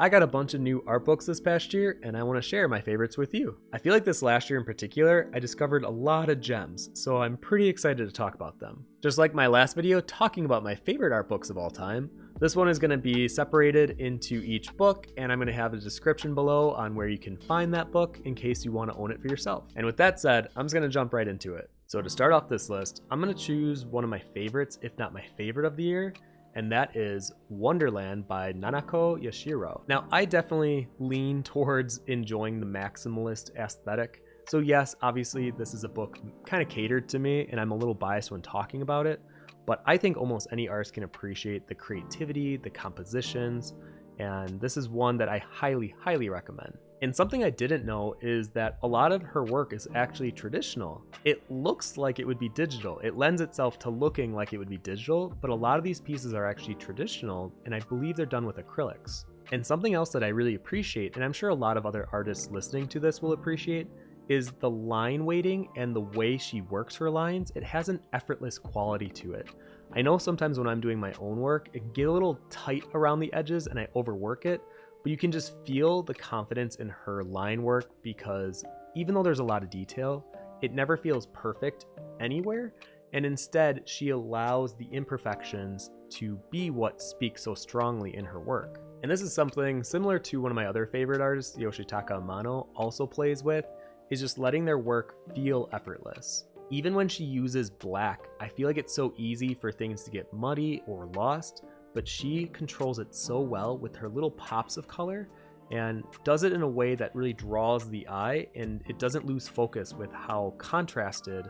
I got a bunch of new art books this past year, and I want to share my favorites with you. I feel like this last year in particular, I discovered a lot of gems, so I'm pretty excited to talk about them. Just like my last video talking about my favorite art books of all time, this one is going to be separated into each book, and I'm going to have a description below on where you can find that book in case you want to own it for yourself. And with that said, I'm just going to jump right into it. So to start off this list, I'm going to choose one of my favorites, if not my favorite of the year, and that is Wonderland by Nanako Yashiro. Now, I definitely lean towards enjoying the maximalist aesthetic. So yes, obviously this is a book kind of catered to me, and I'm a little biased when talking about it, but I think almost any artist can appreciate the creativity, the compositions, and this is one that I highly, highly recommend. And something I didn't know is that a lot of her work is actually traditional. It looks like it would be digital. It lends itself to looking like it would be digital, but a lot of these pieces are actually traditional, and I believe they're done with acrylics. And something else that I really appreciate, and I'm sure a lot of other artists listening to this will appreciate, is the line weighting and the way she works her lines. It has an effortless quality to it. I know sometimes when I'm doing my own work, it can get a little tight around the edges and I overwork it, but you can just feel the confidence in her line work because even though there's a lot of detail, it never feels perfect anywhere, and instead she allows the imperfections to be what speaks so strongly in her work. And this is something similar to one of my other favorite artists, Yoshitaka Amano, also plays with, is just letting their work feel effortless. Even when she uses black, I feel like it's so easy for things to get muddy or lost, but she controls it so well with her little pops of color and does it in a way that really draws the eye, and it doesn't lose focus with how contrasted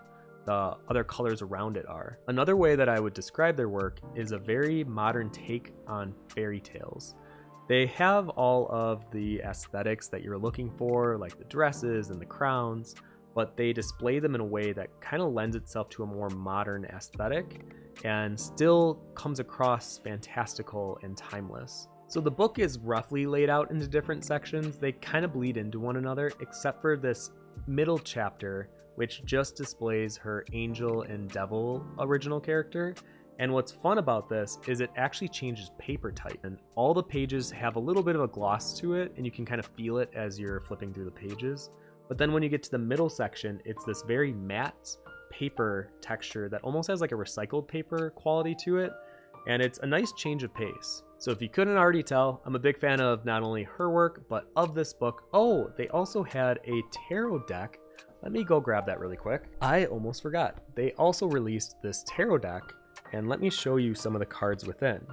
the other colors around it are. Another way that I would describe their work is a very modern take on fairy tales. They have all of the aesthetics that you're looking for, like the dresses and the crowns, but they display them in a way that kind of lends itself to a more modern aesthetic and still comes across fantastical and timeless. So the book is roughly laid out into different sections. They kind of bleed into one another, except for this middle chapter, which just displays her angel and devil original character. And what's fun about this is it actually changes paper type, and all the pages have a little bit of a gloss to it, and you can kind of feel it as you're flipping through the pages. But then when you get to the middle section, it's this very matte paper texture that almost has like a recycled paper quality to it, and it's a nice change of pace. So if you couldn't already tell, I'm a big fan of not only her work, but of this book. Oh, they also had a tarot deck. Let me go grab that really quick. I almost forgot. They also released this tarot deck, and let me show you some of the cards within.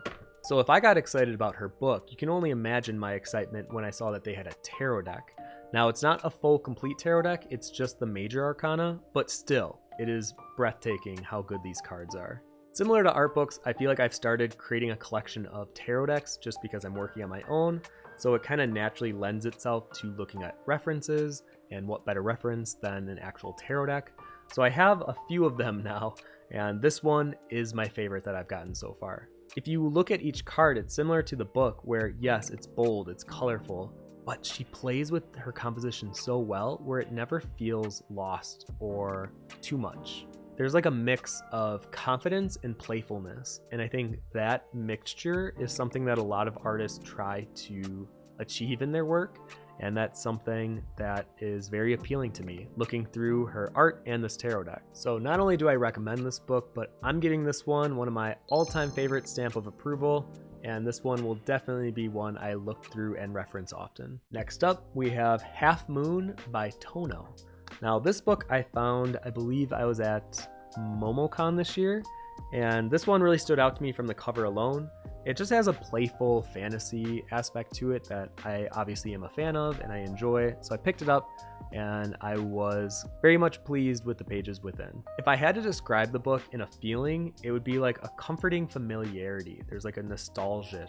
So if I got excited about her book, you can only imagine my excitement when I saw that they had a tarot deck. Now, it's not a full complete tarot deck, it's just the major arcana, but still, it is breathtaking how good these cards are. Similar to art books, I feel like I've started creating a collection of tarot decks just because I'm working on my own, so it kind of naturally lends itself to looking at references, and what better reference than an actual tarot deck. So I have a few of them now, and this one is my favorite that I've gotten so far. If you look at each card, it's similar to the book where yes, it's bold, it's colorful, but she plays with her composition so well where it never feels lost or too much. There's like a mix of confidence and playfulness, and I think that mixture is something that a lot of artists try to achieve in their work, and that's something that is very appealing to me looking through her art and this tarot deck. So not only do I recommend this book, but I'm getting this one of my all-time favorite stamp of approval, and this one will definitely be one I look through and reference often. Next up, we have Half Moon by Tono. Now this book I found, I believe I was at MomoCon this year, and this one really stood out to me from the cover alone. It just has a playful fantasy aspect to it that I obviously am a fan of and I enjoy, so I picked it up and I was very much pleased with the pages within. If I had to describe the book in a feeling, it would be like a comforting familiarity. There's like a nostalgic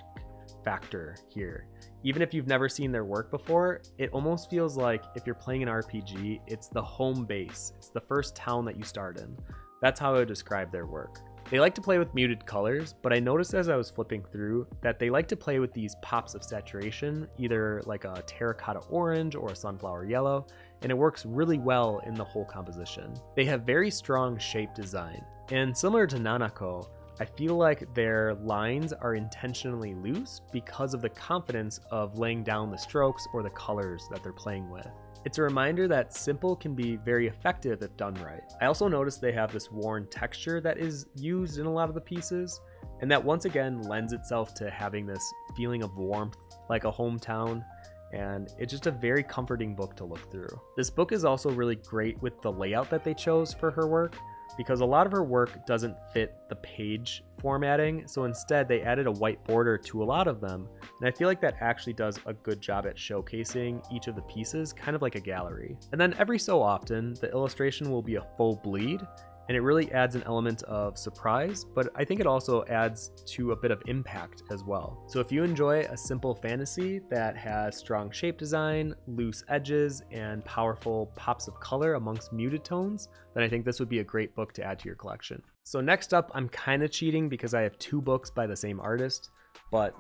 factor here. Even if you've never seen their work before, it almost feels like if you're playing an RPG, it's the home base. It's the first town that you start in. That's how I would describe their work. They like to play with muted colors, but I noticed as I was flipping through that they like to play with these pops of saturation, either like a terracotta orange or a sunflower yellow, and it works really well in the whole composition. They have very strong shape design, and similar to Nanako, I feel like their lines are intentionally loose because of the confidence of laying down the strokes or the colors that they're playing with. It's a reminder that simple can be very effective if done right. I also noticed they have this worn texture that is used in a lot of the pieces, and that once again lends itself to having this feeling of warmth, like a hometown, and it's just a very comforting book to look through. This book is also really great with the layout that they chose for her work, because a lot of her work doesn't fit the page formatting, so instead they added a white border to a lot of them, and I feel like that actually does a good job at showcasing each of the pieces, kind of like a gallery. And then every so often, the illustration will be a full bleed, and it really adds an element of surprise, but I think it also adds to a bit of impact as well. So if you enjoy a simple fantasy that has strong shape design, loose edges, and powerful pops of color amongst muted tones, then I think this would be a great book to add to your collection. So next up, I'm kind of cheating because I have 2 books by the same artist, but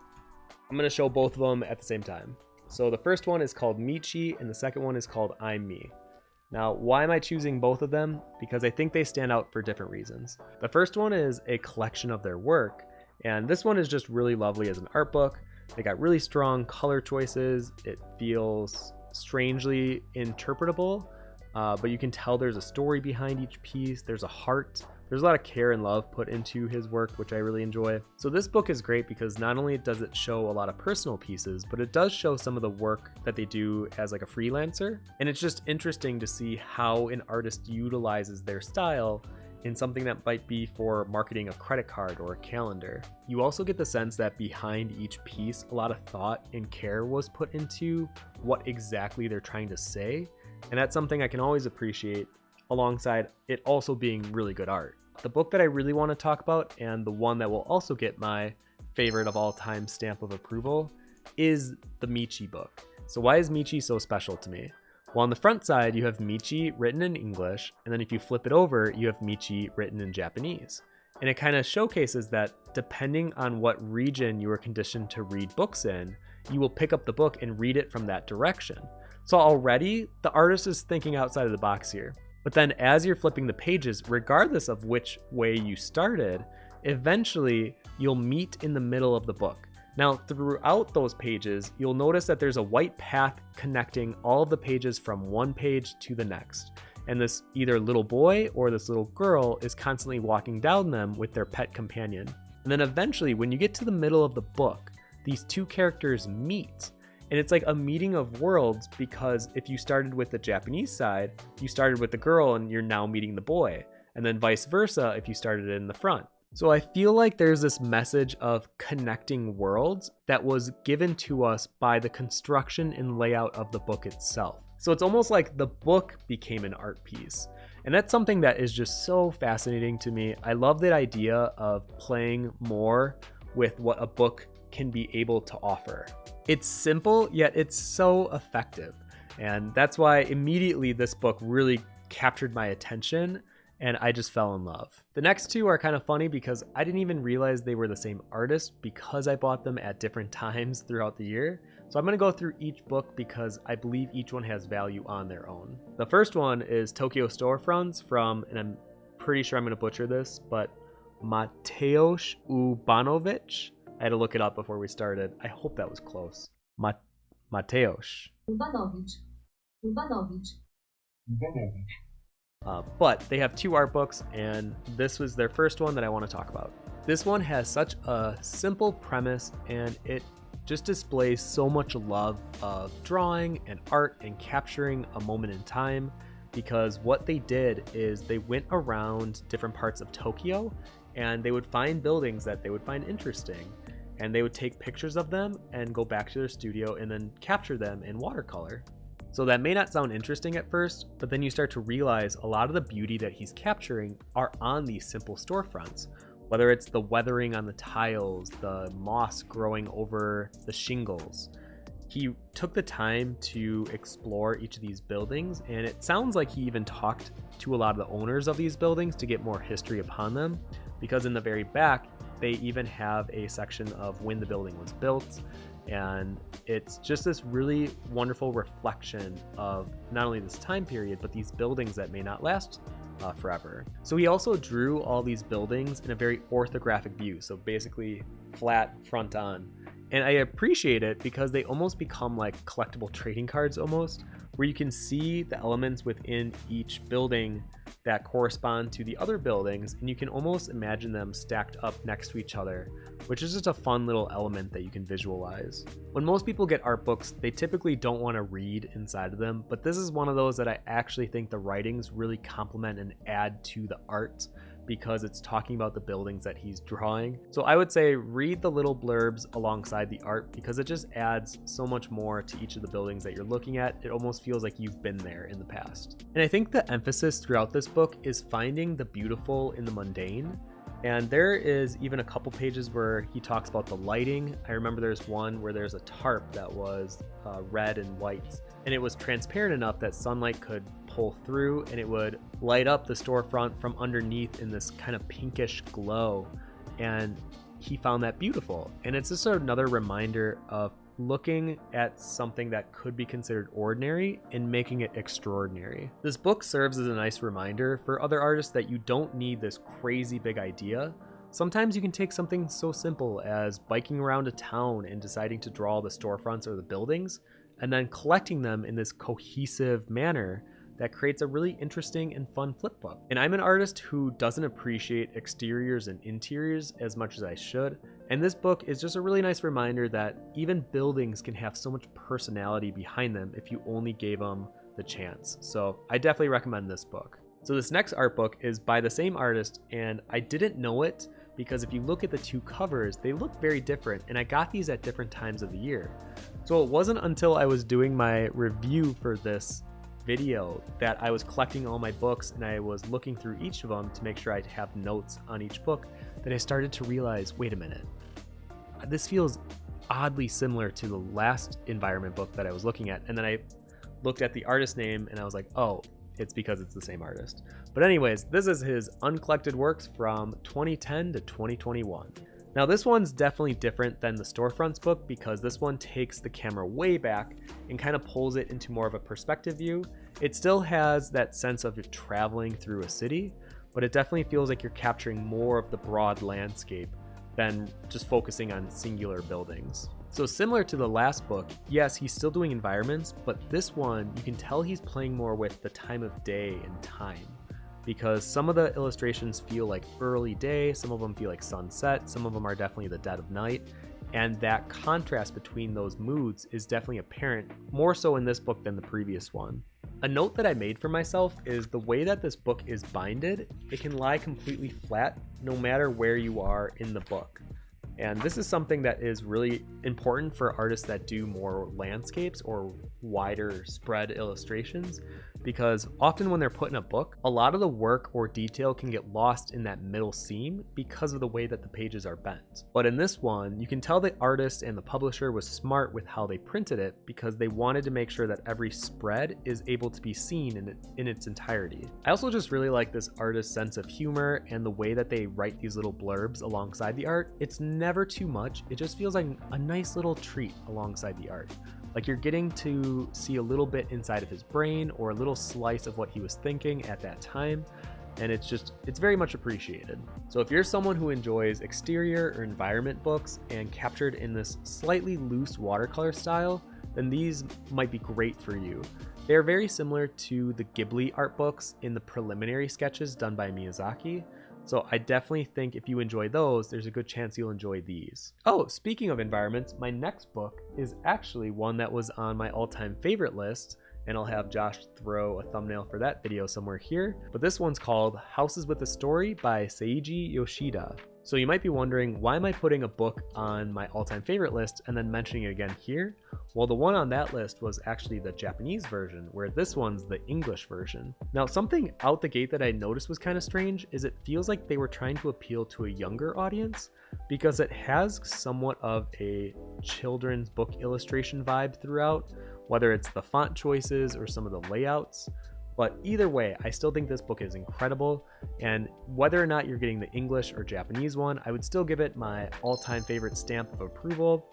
I'm going to show both of them at the same time. So the first one is called Michi, and the second one is called I'm Me. Now, why am I choosing both of them? Because I think they stand out for different reasons. The first one is a collection of their work, and this one is just really lovely as an art book. They got really strong color choices. It feels strangely interpretable, but you can tell there's a story behind each piece. There's a heart. There's a lot of care and love put into his work, which I really enjoy. So this book is great because not only does it show a lot of personal pieces, but it does show some of the work that they do as like a freelancer. And it's just interesting to see how an artist utilizes their style in something that might be for marketing a credit card or a calendar. You also get the sense that behind each piece, a lot of thought and care was put into what exactly they're trying to say. And that's something I can always appreciate, alongside it also being really good art. The book that I really want to talk about, and the one that will also get my favorite of all time stamp of approval, is the Michi book. So why is Michi so special to me? Well, on the front side, you have Michi written in English, and then if you flip it over, you have Michi written in Japanese. And it kind of showcases that depending on what region you were conditioned to read books in, you will pick up the book and read it from that direction. So already, the artist is thinking outside of the box here. But then as you're flipping the pages, regardless of which way you started, eventually you'll meet in the middle of the book. Now, throughout those pages, you'll notice that there's a white path connecting all of the pages from one page to the next. And this either little boy or this little girl is constantly walking down them with their pet companion. And then eventually, when you get to the middle of the book, these 2 characters meet. And it's like a meeting of worlds, because if you started with the Japanese side, you started with the girl and you're now meeting the boy. And then vice versa if you started in the front. So I feel like there's this message of connecting worlds that was given to us by the construction and layout of the book itself. So it's almost like the book became an art piece. And that's something that is just so fascinating to me. I love that idea of playing more with what a book can be able to offer. It's simple, yet it's so effective. And that's why immediately this book really captured my attention, and I just fell in love. The next 2 are kind of funny because I didn't even realize they were the same artist because I bought them at different times throughout the year. So I'm going to go through each book because I believe each one has value on their own. The first one is Tokyo Storefronts from, and I'm pretty sure I'm going to butcher this, but Mateusz Urbanovic. I had to look it up before we started. I hope that was close. Mateusz. Urbanovic. But they have 2 art books, and this was their first one that I want to talk about. This one has such a simple premise, and it just displays so much love of drawing and art and capturing a moment in time, because what they did is they went around different parts of Tokyo and they would find buildings that they would find interesting, and they would take pictures of them and go back to their studio and then capture them in watercolor. So that may not sound interesting at first, but then you start to realize a lot of the beauty that he's capturing are on these simple storefronts. Whether it's the weathering on the tiles, the moss growing over the shingles. He took the time to explore each of these buildings, and it sounds like he even talked to a lot of the owners of these buildings to get more history upon them, because in the very back, they even have a section of when the building was built, and it's just this really wonderful reflection of not only this time period, but these buildings that may not last forever. So he also drew all these buildings in a very orthographic view, so basically flat front on. And I appreciate it because they almost become like collectible trading cards almost, where you can see the elements within each building that correspond to the other buildings, and you can almost imagine them stacked up next to each other, which is just a fun little element that you can visualize. When most people get art books, they typically don't want to read inside of them, but this is one of those that I actually think the writings really complement and add to the art, because it's talking about the buildings that he's drawing. So I would say read the little blurbs alongside the art, because it just adds so much more to each of the buildings that you're looking at. It almost feels like you've been there in the past. And I think the emphasis throughout this book is finding the beautiful in the mundane. And there is even a couple pages where he talks about the lighting. I remember there's one where there's a tarp that was red and white, and it was transparent enough that sunlight could pull through and it would light up the storefront from underneath in this kind of pinkish glow. And he found that beautiful. And it's just another reminder of looking at something that could be considered ordinary and making it extraordinary. This book serves as a nice reminder for other artists that you don't need this crazy big idea. Sometimes you can take something so simple as biking around a town and deciding to draw the storefronts or the buildings, and then collecting them in this cohesive manner that creates a really interesting and fun flip book. And I'm an artist who doesn't appreciate exteriors and interiors as much as I should, and this book is just a really nice reminder that even buildings can have so much personality behind them if you only gave them the chance. So I definitely recommend this book. So this next art book is by the same artist, and I didn't know it because if you look at the two covers, they look very different, and I got these at different times of the year. So it wasn't until I was doing my review for this video that I was collecting all my books and I was looking through each of them to make sure I'd have notes on each book, that I started to realize, wait a minute, this feels oddly similar to the last environment book that I was looking at. And then I looked at the artist name and I was like, oh, it's because it's the same artist. But anyways, this is his Uncollected Works from 2010 to 2021. Now this one's definitely different than the Storefronts book because this one takes the camera way back and kind of pulls it into more of a perspective view. It still has that sense of traveling through a city, but it definitely feels like you're capturing more of the broad landscape than just focusing on singular buildings. So similar to the last book, yes, he's still doing environments, but this one, you can tell he's playing more with the time of day and time, because some of the illustrations feel like early day, some of them feel like sunset, some of them are definitely the dead of night, and that contrast between those moods is definitely apparent, more so in this book than the previous one. A note that I made for myself is the way that this book is binded, it can lie completely flat no matter where you are in the book. And this is something that is really important for artists that do more landscapes or wider spread illustrations, because often when they're put in a book, a lot of the work or detail can get lost in that middle seam because of the way that the pages are bent. But in this one, you can tell the artist and the publisher was smart with how they printed it because they wanted to make sure that every spread is able to be seen in its entirety. I also just really like this artist's sense of humor and the way that they write these little blurbs alongside the art. It's never too much, it just feels like a nice little treat alongside the art. Like you're getting to see a little bit inside of his brain or a little slice of what he was thinking at that time, and it's very much appreciated. So if you're someone who enjoys exterior or environment books and captured in this slightly loose watercolor style, then these might be great for you. They are very similar to the Ghibli art books in the preliminary sketches done by Miyazaki. So I definitely think if you enjoy those, there's a good chance you'll enjoy these. Oh, speaking of environments, my next book is actually one that was on my all-time favorite list, and I'll have Josh throw a thumbnail for that video somewhere here. But this one's called Houses with a Story by Seiji Yoshida. So you might be wondering, why am I putting a book on my all-time favorite list and then mentioning it again here? Well, the one on that list was actually the Japanese version, where this one's the English version. Now, something out the gate that I noticed was kind of strange is it feels like they were trying to appeal to a younger audience because it has somewhat of a children's book illustration vibe throughout, whether it's the font choices or some of the layouts. But either way, I still think this book is incredible, and whether or not you're getting the English or Japanese one, I would still give it my all-time favorite stamp of approval,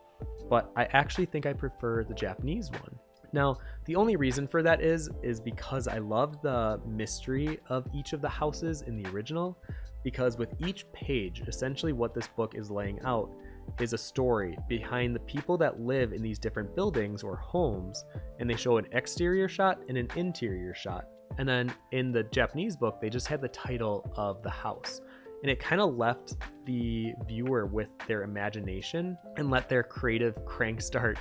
but I actually think I prefer the Japanese one. Now, the only reason for that is because I love the mystery of each of the houses in the original, because with each page, essentially what this book is laying out is a story behind the people that live in these different buildings or homes, and they show an exterior shot and an interior shot. And then in the Japanese book, they just had the title of the house. And it kind of left the viewer with their imagination and let their creative crank start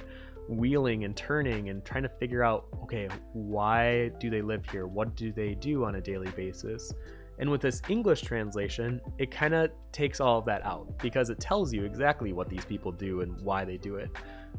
wheeling and turning and trying to figure out, okay, why do they live here? What do they do on a daily basis? And with this English translation, it kind of takes all of that out because it tells you exactly what these people do and why they do it.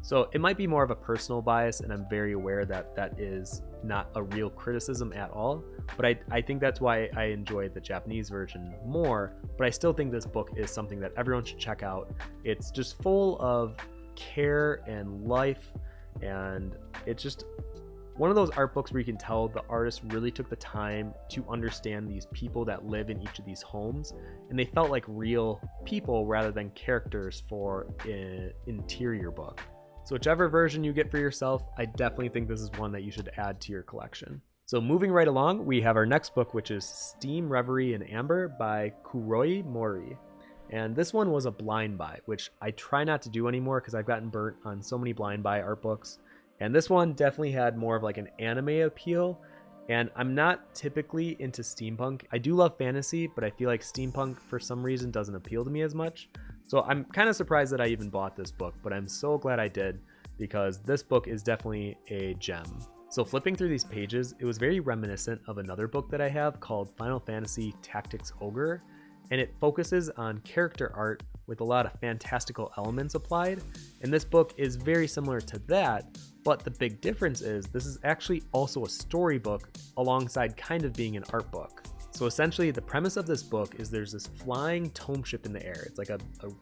So it might be more of a personal bias, and I'm very aware that that is not a real criticism at all, but I think that's why I enjoy the Japanese version more. But I still think this book is something that everyone should check out. It's just full of care and life, and it's just one of those art books where you can tell the artist really took the time to understand these people that live in each of these homes, and they felt like real people rather than characters for an interior book. So whichever version you get for yourself, I definitely think this is one that you should add to your collection. So moving right along, we have our next book, which is Steam, Reverie, and Amber by Kuroi Mori. And this one was a blind buy, which I try not to do anymore because I've gotten burnt on so many blind buy art books. And this one definitely had more of like an anime appeal. And I'm not typically into steampunk. I do love fantasy, but I feel like steampunk for some reason doesn't appeal to me as much. So I'm kind of surprised that I even bought this book, but I'm so glad I did because this book is definitely a gem. So flipping through these pages, it was very reminiscent of another book that I have called Final Fantasy Tactics Ogre, and it focuses on character art with a lot of fantastical elements applied. And this book is very similar to that, but the big difference is this is actually also a storybook alongside kind of being an art book. So essentially the premise of this book is there's this flying tome ship in the air. It's like a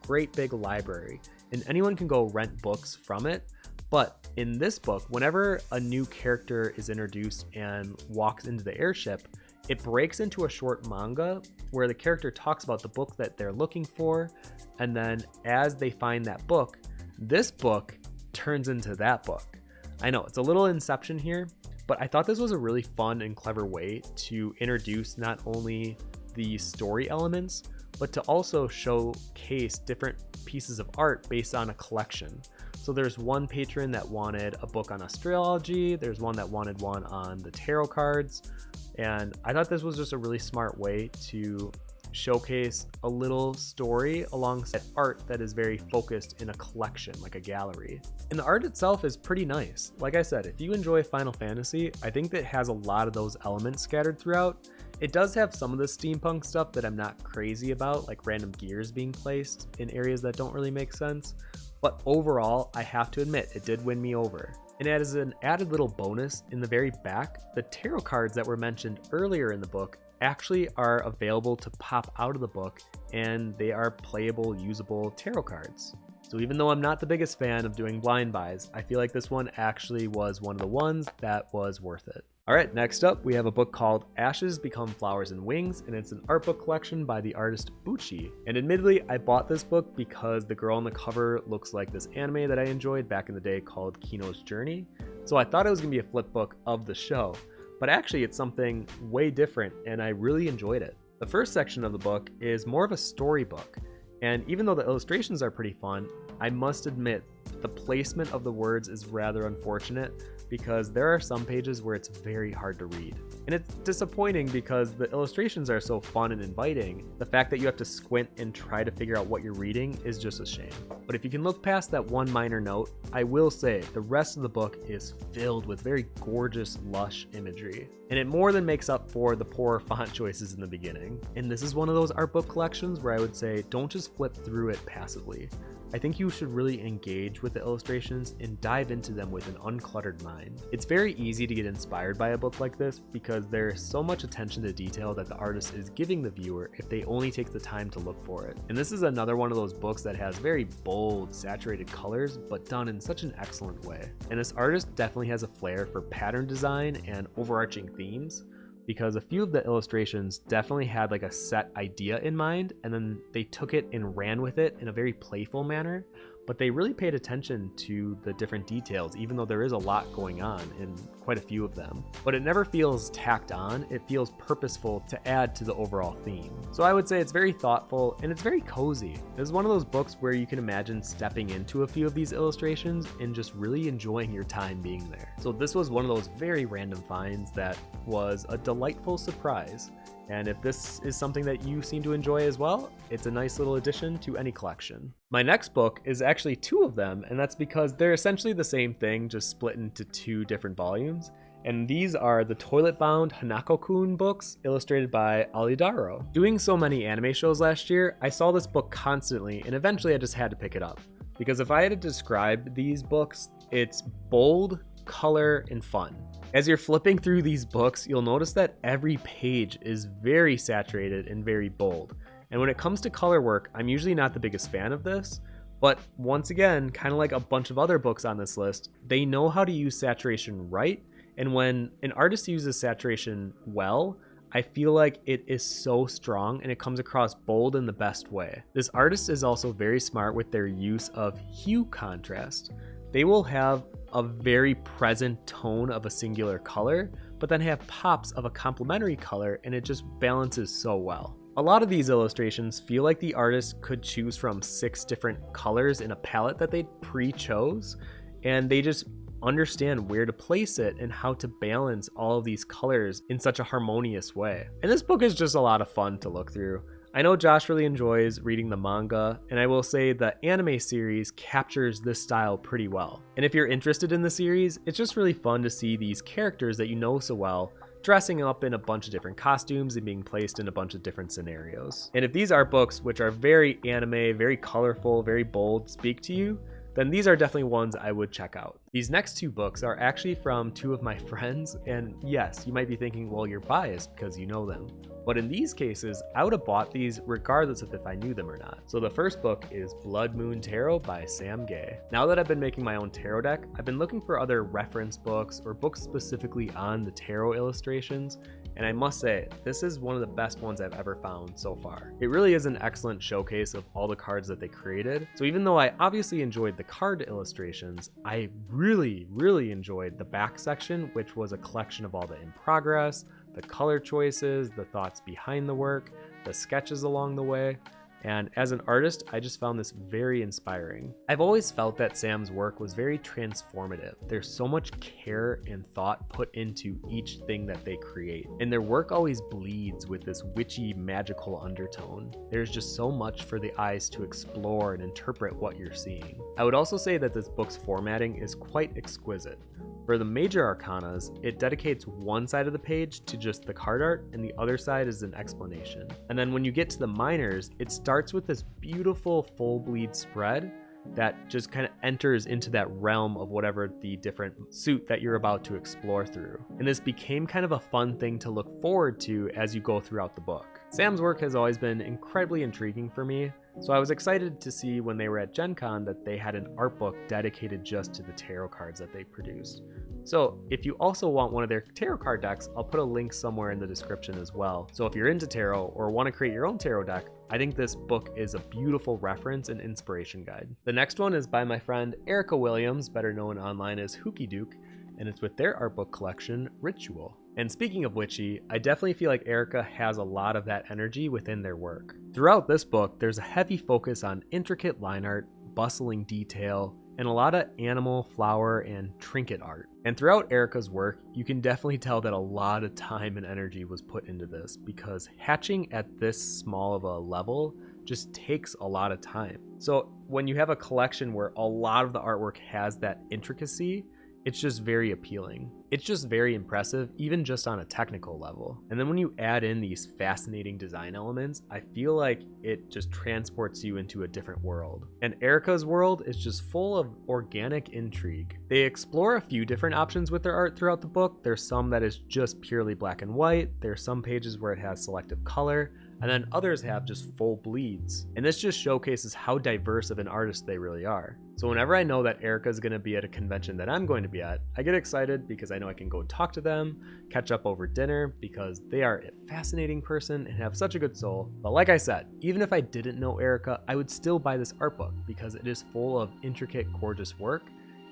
great big library, and anyone can go rent books from it. But in this book, whenever a new character is introduced and walks into the airship, it breaks into a short manga where the character talks about the book that they're looking for, and then as they find that book, this book turns into that book. I know it's a little Inception here, but I thought this was a really fun and clever way to introduce not only the story elements, but to also showcase different pieces of art based on a collection. So there's one patron that wanted a book on astrology, there's one that wanted one on the tarot cards, and I thought this was just a really smart way to showcase a little story alongside art that is very focused in a collection, like a gallery. And the art itself is pretty nice. Like I said, if you enjoy Final Fantasy, I think that it has a lot of those elements scattered throughout. It does have some of the steampunk stuff that I'm not crazy about, like random gears being placed in areas that don't really make sense. But overall, I have to admit, it did win me over. And as an added little bonus, in the very back, the tarot cards that were mentioned earlier in the book actually are available to pop out of the book, and they are playable, usable tarot cards. So even though I'm not the biggest fan of doing blind buys, I feel like this one actually was one of the ones that was worth it. Alright, next up we have a book called Ashes Become Flowers and Wings, and it's an art book collection by the artist Michi. And admittedly, I bought this book because the girl on the cover looks like this anime that I enjoyed back in the day called Kino's Journey. So I thought it was going to be a flip book of the show, but actually it's something way different, and I really enjoyed it. The first section of the book is more of a storybook, and even though the illustrations are pretty fun, I must admit the placement of the words is rather unfortunate because there are some pages where it's very hard to read. And it's disappointing because the illustrations are so fun and inviting. The fact that you have to squint and try to figure out what you're reading is just a shame. But if you can look past that one minor note, I will say the rest of the book is filled with very gorgeous, lush imagery. And it more than makes up for the poor font choices in the beginning. And this is one of those art book collections where I would say don't just flip through it passively. I think you should really engage with the illustrations and dive into them with an uncluttered mind. It's very easy to get inspired by a book like this because there's so much attention to detail that the artist is giving the viewer if they only take the time to look for it. And this is another one of those books that has very bold, saturated colors, but done in such an excellent way. And this artist definitely has a flair for pattern design and overarching themes, because a few of the illustrations definitely had like a set idea in mind, and then they took it and ran with it in a very playful manner. but they really paid attention to the different details, even though there is a lot going on in quite a few of them. But it never feels tacked on, it feels purposeful to add to the overall theme. So I would say it's very thoughtful and it's very cozy. This is one of those books where you can imagine stepping into a few of these illustrations and just really enjoying your time being there. So this was one of those very random finds that was a delightful surprise. And if this is something that you seem to enjoy as well, it's a nice little addition to any collection. My next book is actually two of them, and that's because they're essentially the same thing, just split into two different volumes. And these are the toilet-bound Hanako-kun books, illustrated by Alidaro. Doing so many anime shows last year, I saw this book constantly, and eventually I just had to pick it up. Because if I had to describe these books, it's bold, color, and fun. As you're flipping through these books, you'll notice that every page is very saturated and very bold. And when it comes to color work, I'm usually not the biggest fan of this, but once again, kind of like a bunch of other books on this list, they know how to use saturation right, and when an artist uses saturation well, I feel like it is so strong and it comes across bold in the best way. This artist is also very smart with their use of hue contrast. They will have a very present tone of a singular color, but then have pops of a complementary color, and it just balances so well. A lot of these illustrations feel like the artist could choose from 6 different colors in a palette that they pre-chose, and they just understand where to place it and how to balance all of these colors in such a harmonious way. And this book is just a lot of fun to look through. I know Josh really enjoys reading the manga, and I will say the anime series captures this style pretty well. And if you're interested in the series, it's just really fun to see these characters that you know so well dressing up in a bunch of different costumes and being placed in a bunch of different scenarios. And if these art books, which are very anime, very colorful, very bold, speak to you, then these are definitely ones I would check out. These next 2 books are actually from 2 of my friends, and yes, you might be thinking, well, you're biased because you know them. But in these cases, I would have bought these regardless of if I knew them or not. So the first book is Blood Moon Tarot by Sam Gay. Now that I've been making my own tarot deck, I've been looking for other reference books or books specifically on the tarot illustrations, and I must say, this is one of the best ones I've ever found so far. It really is an excellent showcase of all the cards that they created. So even though I obviously enjoyed the card illustrations, I really enjoyed the back section, which was a collection of all the in progress, the color choices, the thoughts behind the work, the sketches along the way. And as an artist, I just found this very inspiring. I've always felt that Sam's work was very transformative. There's so much care and thought put into each thing that they create. And their work always bleeds with this witchy, magical undertone. There's just so much for the eyes to explore and interpret what you're seeing. I would also say that this book's formatting is quite exquisite. For the major arcanas, it dedicates one side of the page to just the card art and the other side is an explanation. And then when you get to the minors, it starts with this beautiful full bleed spread that just kind of enters into that realm of whatever the different suit that you're about to explore through. And this became kind of a fun thing to look forward to as you go throughout the book. Sam's work has always been incredibly intriguing for me, so I was excited to see when they were at Gen Con that they had an art book dedicated just to the tarot cards that they produced. So if you also want one of their tarot card decks, I'll put a link somewhere in the description as well. So if you're into tarot or want to create your own tarot deck, I think this book is a beautiful reference and inspiration guide. The next one is by my friend Erica Williams, better known online as Hookie Duke, and it's with their art book collection, Ritual. And speaking of witchy, I definitely feel like Erica has a lot of that energy within their work. Throughout this book, there's a heavy focus on intricate line art, bustling detail, and a lot of animal, flower, and trinket art. And throughout Erica's work, you can definitely tell that a lot of time and energy was put into this because hatching at this small of a level just takes a lot of time. So when you have a collection where a lot of the artwork has that intricacy, it's just very appealing. It's just very impressive, even just on a technical level. And then when you add in these fascinating design elements, I feel like it just transports you into a different world. And Erica's world is just full of organic intrigue. They explore a few different options with their art throughout the book. There's some that is just purely black and white. There's some pages where it has selective color. and then others have just full bleeds. And this just showcases how diverse of an artist they really are. So whenever I know that Erica is going to be at a convention that I'm going to be at, I get excited because I know I can go talk to them, catch up over dinner, because they are a fascinating person and have such a good soul. But like I said, even if I didn't know Erica, I would still buy this art book because it is full of intricate, gorgeous work,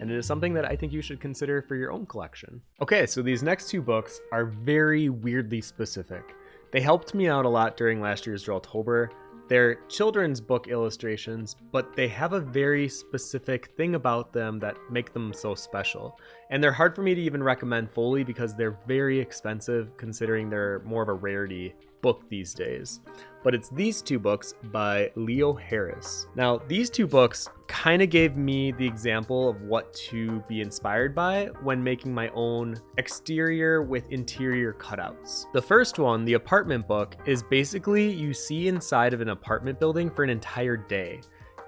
and it is something that I think you should consider for your own collection. Okay, so these next two books are very weirdly specific. They helped me out a lot during last year's Drawtober. They're children's book illustrations, but they have a very specific thing about them that make them so special. And they're hard for me to even recommend fully because they're very expensive considering they're more of a rarity book these days. But it's these two books by Leo Harris. Now, these two books kind of gave me the example of what to be inspired by when making my own exterior with interior cutouts. The first one, the apartment book, is basically you see inside of an apartment building for an entire day.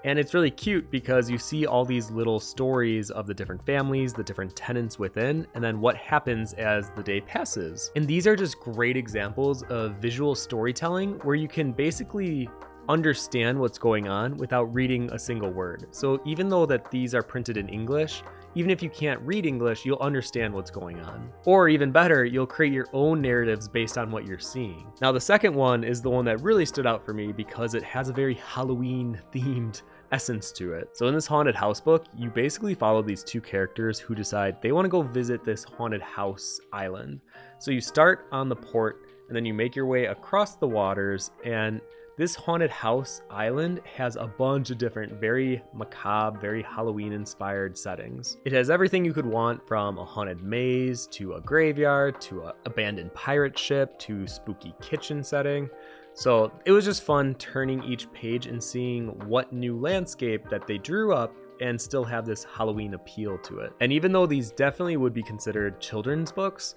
And it's really cute because you see all these little stories of the different families, the different tenants within, and then what happens as the day passes. And these are just great examples of visual storytelling where you can basically understand what's going on without reading a single word. So even though that these are printed in English, even if you can't read English, you'll understand what's going on. Or even better, you'll create your own narratives based on what you're seeing. Now, the second one is the one that really stood out for me because it has a very Halloween themed essence to it. So in this haunted house book, you basically follow these two characters who decide they want to go visit this haunted house island. So you start on the port and then you make your way across the waters, and this haunted house island has a bunch of different very macabre, very Halloween inspired settings. It has everything you could want, from a haunted maze to a graveyard to an abandoned pirate ship to spooky kitchen setting. So it was just fun turning each page and seeing what new landscape that they drew up and still have this Halloween appeal to it. And even though these definitely would be considered children's books,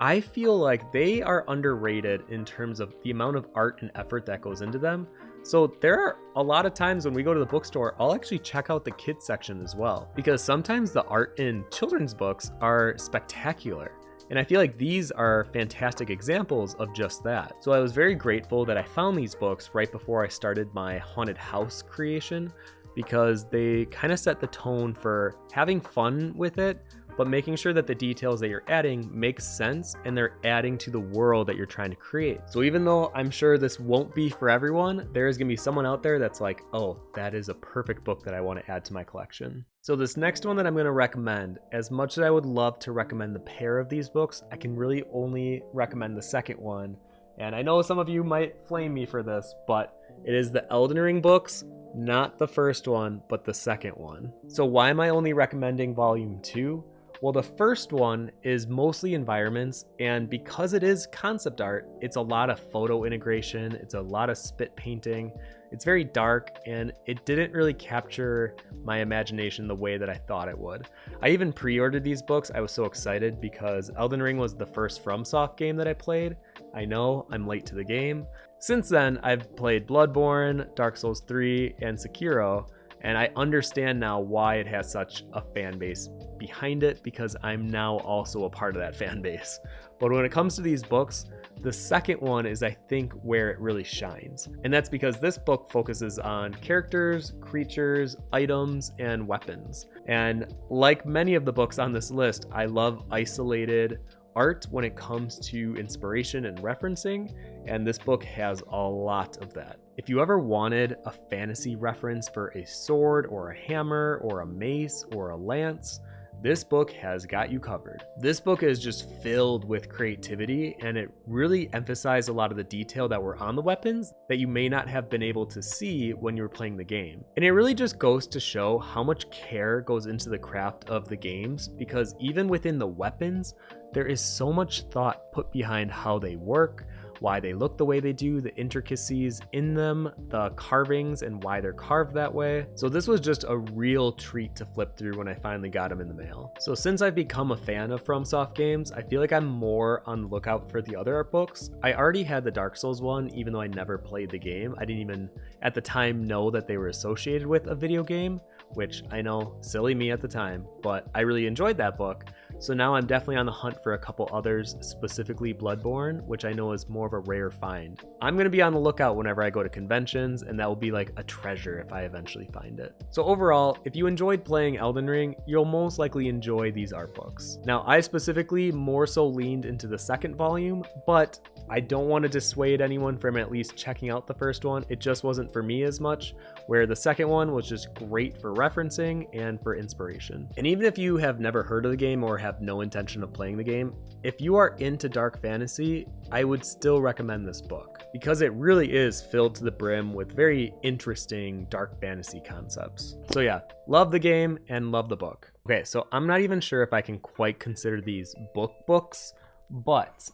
I feel like they are underrated in terms of the amount of art and effort that goes into them. So there are a lot of times when we go to the bookstore, I'll actually check out the kids section as well, because sometimes the art in children's books are spectacular. And I feel like these are fantastic examples of just that. So I was very grateful that I found these books right before I started my haunted house creation, because they kind of set the tone for having fun with it, but making sure that the details that you're adding make sense and they're adding to the world that you're trying to create. So even though I'm sure this won't be for everyone, there is gonna be someone out there that's like, oh, that is a perfect book that I want to add to my collection. So this next one that I'm gonna recommend, as much as I would love to recommend the pair of these books, I can really only recommend the second one. And I know some of you might flame me for this, but it is the Elden Ring books, not the first one, but the second one. So why am I only recommending volume 2? Well, the first one is mostly environments, and because it is concept art, it's a lot of photo integration, it's a lot of spit painting, it's very dark, and it didn't really capture my imagination the way that I thought it would. I even pre-ordered these books. I was so excited because Elden Ring was the first FromSoft game that I played. I know, I'm late to the game. Since then, I've played Bloodborne, Dark Souls 3, and Sekiro, and I understand now why it has such a fan base behind it, because I'm now also a part of that fan base. But when it comes to these books, the second one is, I think, where it really shines. And that's because this book focuses on characters, creatures, items, and weapons. And like many of the books on this list, I love isolated art when it comes to inspiration and referencing, and this book has a lot of that. If you ever wanted a fantasy reference for a sword or a hammer or a mace or a lance, this book has got you covered. This book is just filled with creativity, and it really emphasized a lot of the detail that were on the weapons that you may not have been able to see when you were playing the game. And it really just goes to show how much care goes into the craft of the games, because even within the weapons, there is so much thought put behind how they work, why they look the way they do, the intricacies in them, the carvings, and why they're carved that way. So this was just a real treat to flip through when I finally got them in the mail. So since I've become a fan of FromSoft games, I feel like I'm more on the lookout for the other art books. I already had the Dark Souls one, even though I never played the game. I didn't even, at the time, know that they were associated with a video game, which I know, silly me at the time, but I really enjoyed that book. So now I'm definitely on the hunt for a couple others, specifically Bloodborne, which I know is more of a rare find. I'm going to be on the lookout whenever I go to conventions, and that will be like a treasure if I eventually find it. So overall, if you enjoyed playing Elden Ring, you'll most likely enjoy these art books. Now, I specifically more so leaned into the second volume, but I don't want to dissuade anyone from at least checking out the first one. It just wasn't for me as much, where the second one was just great for referencing and for inspiration. And even if you have never heard of the game or have no intention of playing the game, if you are into dark fantasy, I would still recommend this book because it really is filled to the brim with very interesting dark fantasy concepts. So yeah, love the game and love the book. Okay, so I'm not even sure if I can quite consider these books, but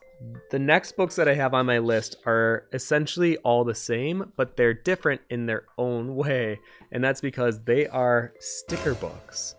the next books that I have on my list are essentially all the same, but they're different in their own way, and that's because they are sticker books.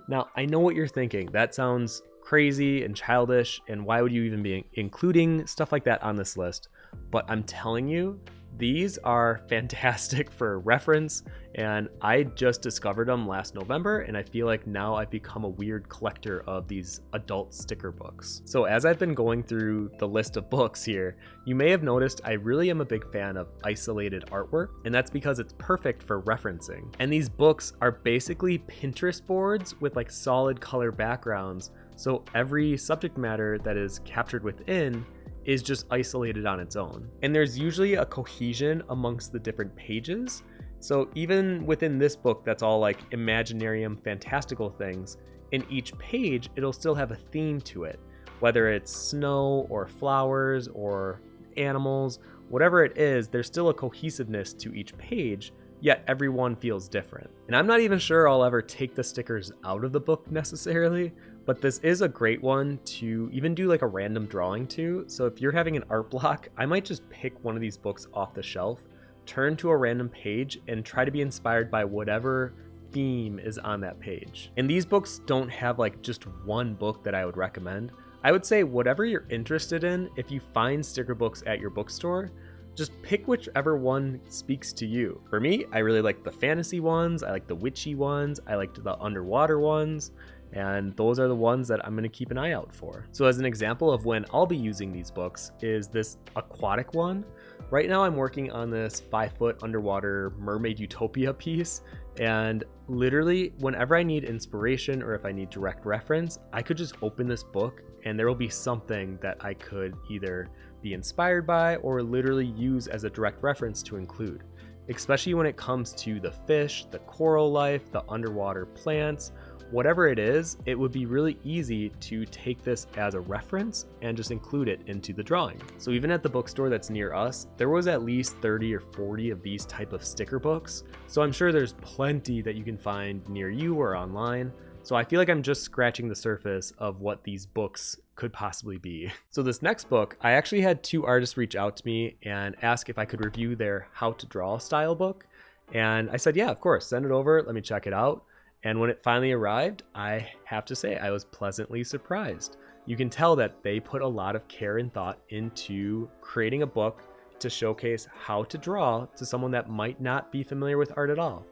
Now, I know what you're thinking. That sounds crazy and childish, and why would you even be including stuff like that on this list? But I'm telling you, these are fantastic for reference, and I just discovered them last November, and I feel like now I've become a weird collector of these adult sticker books. So as I've been going through the list of books here, you may have noticed I really am a big fan of isolated artwork, and that's because it's perfect for referencing. And these books are basically Pinterest boards with like solid color backgrounds, so every subject matter that is captured within is just isolated on its own. And there's usually a cohesion amongst the different pages. So even within this book that's all like Imaginarium fantastical things, in each page it'll still have a theme to it. Whether it's snow or flowers or animals, whatever it is, there's still a cohesiveness to each page, yet everyone feels different. And I'm not even sure I'll ever take the stickers out of the book necessarily, but this is a great one to even do like a random drawing to. So if you're having an art block, I might just pick one of these books off the shelf, turn to a random page, and try to be inspired by whatever theme is on that page. And these books don't have like just one book that I would recommend. I would say whatever you're interested in, if you find sticker books at your bookstore, just pick whichever one speaks to you. For me, I really like the fantasy ones, I like the witchy ones, I liked the underwater ones, and those are the ones that I'm going to keep an eye out for. So as an example of when I'll be using these books is this aquatic one. Right now I'm working on this 5-foot underwater mermaid utopia piece, and literally whenever I need inspiration or if I need direct reference, I could just open this book and there will be something that I could either be inspired by or literally use as a direct reference to include. Especially when it comes to the fish, the coral life, the underwater plants, whatever it is, it would be really easy to take this as a reference and just include it into the drawing. So even at the bookstore that's near us, there was at least 30 or 40 of these type of sticker books. So I'm sure there's plenty that you can find near you or online. So I feel like I'm just scratching the surface of what these books could possibly be. So this next book, I actually had 2 artists reach out to me and ask if I could review their how to draw style book. And I said, yeah, of course, send it over, let me check it out. And when it finally arrived, I have to say I was pleasantly surprised. You can tell that they put a lot of care and thought into creating a book to showcase how to draw to someone that might not be familiar with art at all.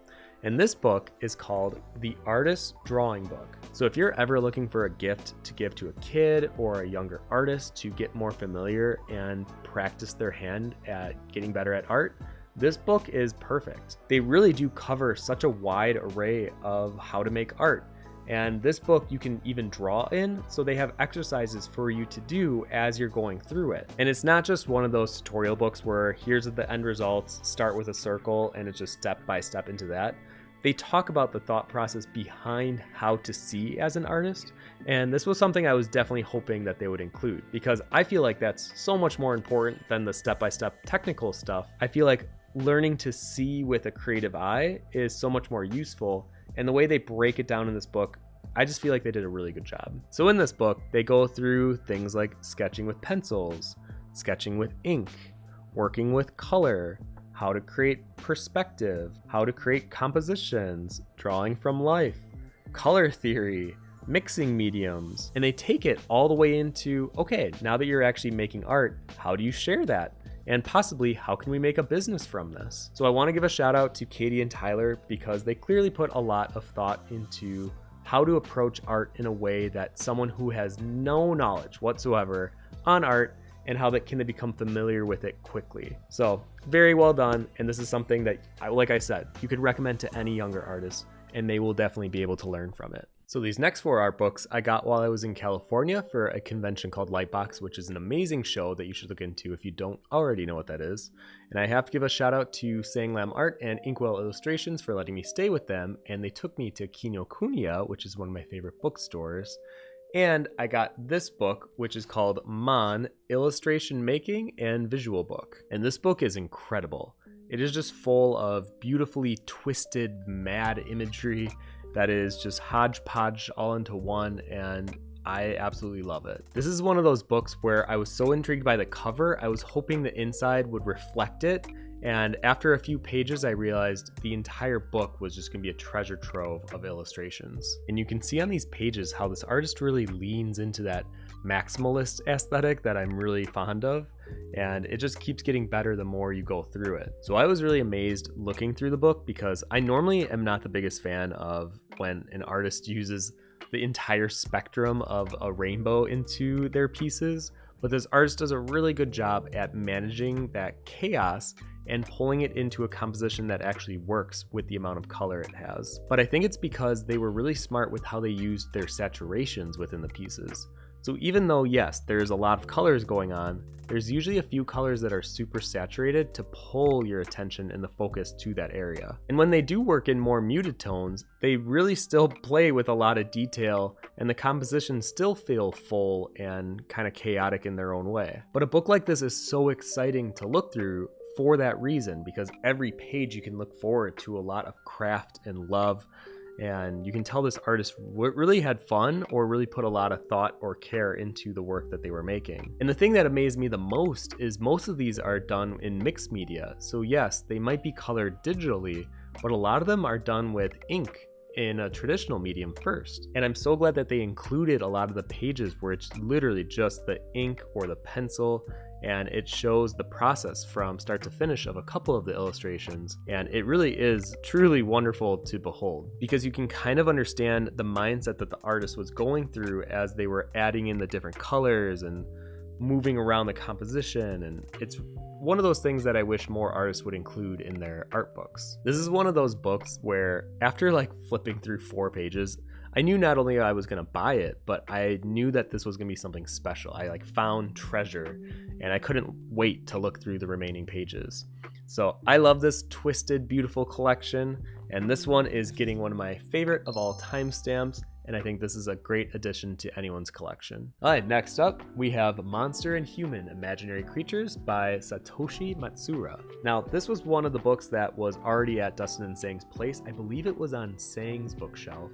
And this book is called The Artist's Drawing Book. So if you're ever looking for a gift to give to a kid or a younger artist to get more familiar and practice their hand at getting better at art, this book is perfect. They really do cover such a wide array of how to make art. And this book you can even draw in, so they have exercises for you to do as you're going through it. And it's not just one of those tutorial books where here's the end results, start with a circle, and it's just step by step into that. They talk about the thought process behind how to see as an artist, and this was something I was definitely hoping that they would include, because I feel like that's so much more important than the step-by-step technical stuff. I feel like learning to see with a creative eye is so much more useful, and the way they break it down in this book, I just feel like they did a really good job. So in this book, they go through things like sketching with pencils, sketching with ink, working with color, how to create perspective, how to create compositions, drawing from life, color theory, mixing mediums, and they take it all the way into, okay, now that you're actually making art, how do you share that? and possibly how can we make a business from this? So I want to give a shout out to Katie and Tyler because they clearly put a lot of thought into how to approach art in a way that someone who has no knowledge whatsoever on art and how that can they become familiar with it quickly. So very well done. And this is something that, like I said, you could recommend to any younger artist and they will definitely be able to learn from it. So these next 4 art books I got while I was in California for a convention called Lightbox, which is an amazing show that you should look into if you don't already know what that is. And I have to give a shout out to Sanglam Art and Inkwell Illustrations for letting me stay with them, and they took me to Kinokuniya, which is one of my favorite bookstores. And I got this book, which is called Mon, Illustration Making and Visual Book. And this book is incredible. It is just full of beautifully twisted, mad imagery that is just hodgepodge all into one, and I absolutely love it. This is one of those books where I was so intrigued by the cover, I was hoping the inside would reflect it, and after a few pages I realized the entire book was just gonna be a treasure trove of illustrations. And you can see on these pages how this artist really leans into that maximalist aesthetic that I'm really fond of, and it just keeps getting better the more you go through it. So I was really amazed looking through the book because I normally am not the biggest fan of when an artist uses the entire spectrum of a rainbow into their pieces, but this artist does a really good job at managing that chaos and pulling it into a composition that actually works with the amount of color it has. But I think it's because they were really smart with how they used their saturations within the pieces. So even though, yes, there's a lot of colors going on, there's usually a few colors that are super saturated to pull your attention and the focus to that area. And when they do work in more muted tones, they really still play with a lot of detail and the compositions still feel full and kind of chaotic in their own way. But a book like this is so exciting to look through for that reason, because every page you can look forward to a lot of craft and love. And you can tell this artist really had fun or really put a lot of thought or care into the work that they were making. And the thing that amazed me the most is most of these are done in mixed media. So yes, they might be colored digitally, but a lot of them are done with ink in a traditional medium first. And I'm so glad that they included a lot of the pages where it's literally just the ink or the pencil, and it shows the process from start to finish of a couple of the illustrations. And it really is truly wonderful to behold because you can kind of understand the mindset that the artist was going through as they were adding in the different colors and moving around the composition. And it's one of those things that I wish more artists would include in their art books. This is one of those books where after like flipping through 4 pages, I knew not only I was gonna buy it, but I knew that this was gonna be something special. I like found treasure and I couldn't wait to look through the remaining pages. So I love this twisted, beautiful collection, and this one is getting one of my favorite of all time stamps, and I think this is a great addition to anyone's collection. All right, next up, we have Monster and Human Imaginary Creatures by Satoshi Matsuura. Now, this was one of the books that was already at Dustin and Sang's place. I believe it was on Sang's bookshelf.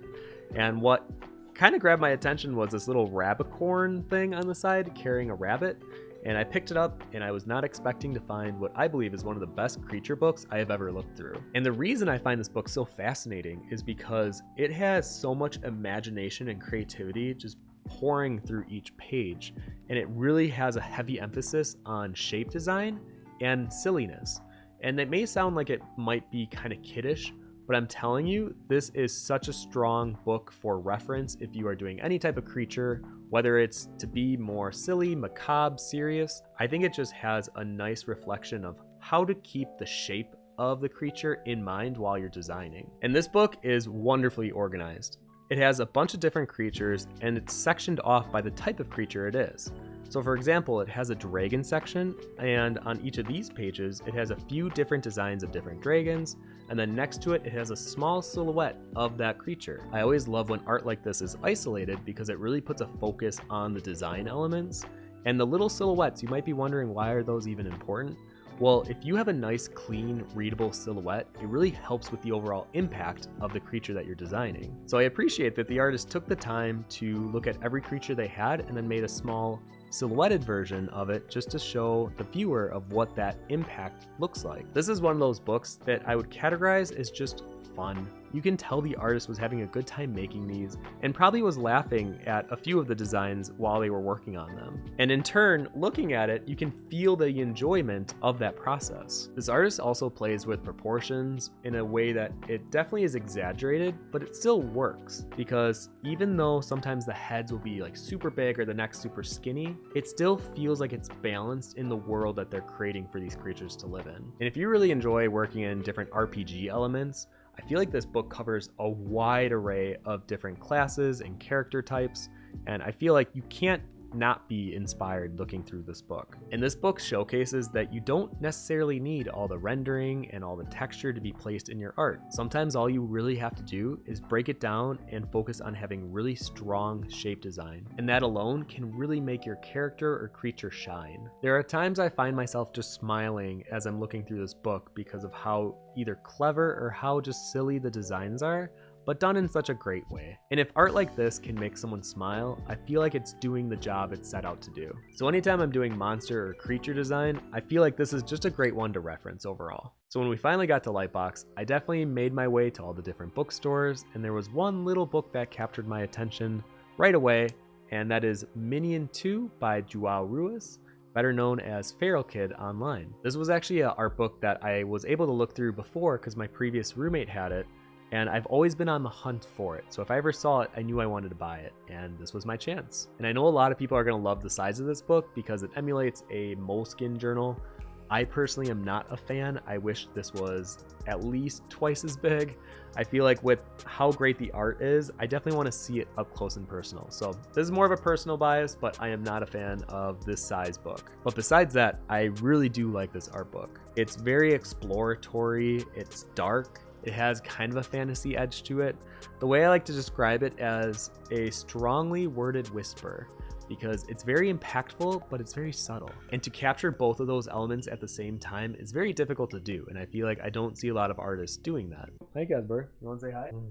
And what kind of grabbed my attention was this little rabicorn thing on the side carrying a rabbit. And I picked it up and I was not expecting to find what I believe is one of the best creature books I have ever looked through. And the reason I find this book so fascinating is because it has so much imagination and creativity just pouring through each page. And it really has a heavy emphasis on shape design and silliness. And it may sound like it might be kind of kiddish, but I'm telling you, this is such a strong book for reference if you are doing any type of creature, whether it's to be more silly, macabre, serious. I think it just has a nice reflection of how to keep the shape of the creature in mind while you're designing. And this book is wonderfully organized. It has a bunch of different creatures and it's sectioned off by the type of creature it is. So for example, it has a dragon section, and on each of these pages, it has a few different designs of different dragons, and then next to it, it has a small silhouette of that creature. I always love when art like this is isolated because it really puts a focus on the design elements, and the little silhouettes, you might be wondering why are those even important? Well, if you have a nice, clean, readable silhouette, it really helps with the overall impact of the creature that you're designing. So I appreciate that the artist took the time to look at every creature they had and then made a small silhouetted version of it just to show the viewer of what that impact looks like. This is one of those books that I would categorize as just fun you can tell the artist was having a good time making these and probably was laughing at a few of the designs while they were working on them. And in turn, looking at it, you can feel the enjoyment of that process. This artist also plays with proportions in a way that it definitely is exaggerated, but it still works, because even though sometimes the heads will be like super big or the neck super skinny, it still feels like it's balanced in the world that they're creating for these creatures to live in. And if you really enjoy working in different RPG elements, I feel like this book covers a wide array of different classes and character types, and I feel like you can't not be inspired looking through this book. And this book showcases that you don't necessarily need all the rendering and all the texture to be placed in your art. Sometimes all you really have to do is break it down and focus on having really strong shape design, and that alone can really make your character or creature shine. There are times I find myself just smiling as I'm looking through this book because of how either clever or how just silly the designs are, but done in such a great way. And if art like this can make someone smile, I feel like it's doing the job it's set out to do. So anytime I'm doing monster or creature design, I feel like this is just a great one to reference overall. So when we finally got to Lightbox, I definitely made my way to all the different bookstores, and there was one little book that captured my attention right away, and that is Minion II by João Ruas, better known as Feral Kid online. This was actually an art book that I was able to look through before because my previous roommate had it, and I've always been on the hunt for it. So if I ever saw it, I knew I wanted to buy it, and this was my chance. And I know a lot of people are gonna love the size of this book because it emulates a Moleskine journal. I personally am not a fan. I wish this was at least twice as big. I feel like with how great the art is, I definitely want to see it up close and personal. So this is more of a personal bias, but I am not a fan of this size book. But besides that, I really do like this art book. It's very exploratory, it's dark, it has kind of a fantasy edge to it. The way I like to describe it as a strongly worded whisper, because it's very impactful, but it's very subtle. And to capture both of those elements at the same time is very difficult to do, and I feel like I don't see a lot of artists doing that. Hi Casper, you wanna say hi? You